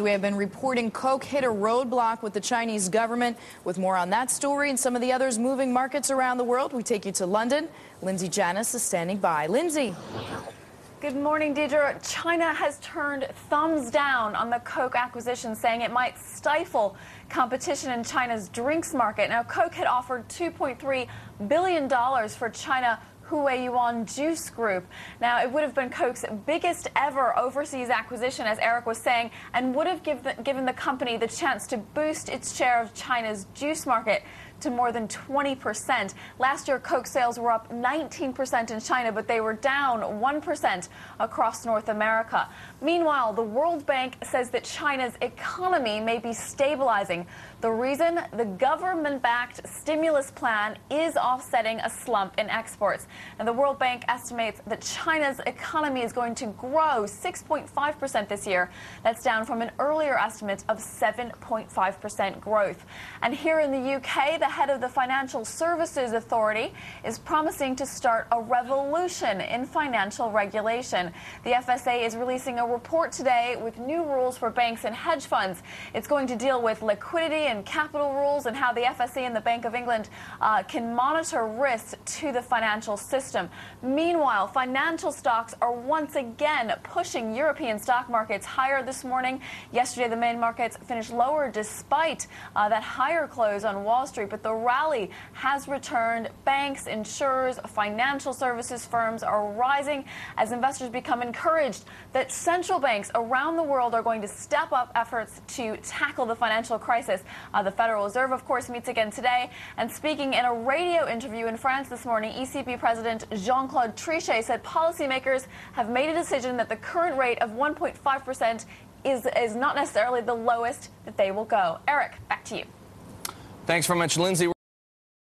We have been reporting Coke hit a roadblock with the Chinese government. With more on that story and some of the others moving markets around the world, we take you to London. Linzie Janis is standing by. Linzie. Good morning, Deidre. China has turned thumbs down on the Coke acquisition, saying it might stifle competition in China's drinks market. Now, Coke had offered $2.3 billion for China Yuan Juice Group. Now, it would have been Coke's biggest ever overseas acquisition, as Eric was saying, and would have given the company the chance to boost its share of China's juice market to more than 20%. Last year, Coke sales were up 19% in China, but they were down 1% across North America. Meanwhile, the World Bank says that China's economy may be stabilizing. The reason? The government-backed stimulus plan is offsetting a slump in exports. And the World Bank estimates that China's economy is going to grow 6.5% this year. That's down from an earlier estimate of 7.5% growth. And here in the UK, the head of the Financial Services Authority is promising to start a revolution in financial regulation. The FSA is releasing a report today with new rules for banks and hedge funds. It's going to deal with liquidity and capital rules and how the FSA and the Bank of England can monitor risks to the financial system. Meanwhile, financial stocks are once again pushing European stock markets higher this morning. Yesterday, the main markets finished lower despite that higher close on Wall Street. But the rally has returned. Banks, insurers, financial services firms are rising as investors become encouraged that central banks around the world are going to step up efforts to tackle the financial crisis. The Federal Reserve, of course, meets again today. And speaking in a radio interview in France this morning, ECB President Jean-Claude Trichet said policymakers have made a decision that the current rate of 1.5% is not necessarily the lowest that they will go. Eric, back to you. Thanks very much, Lindsay.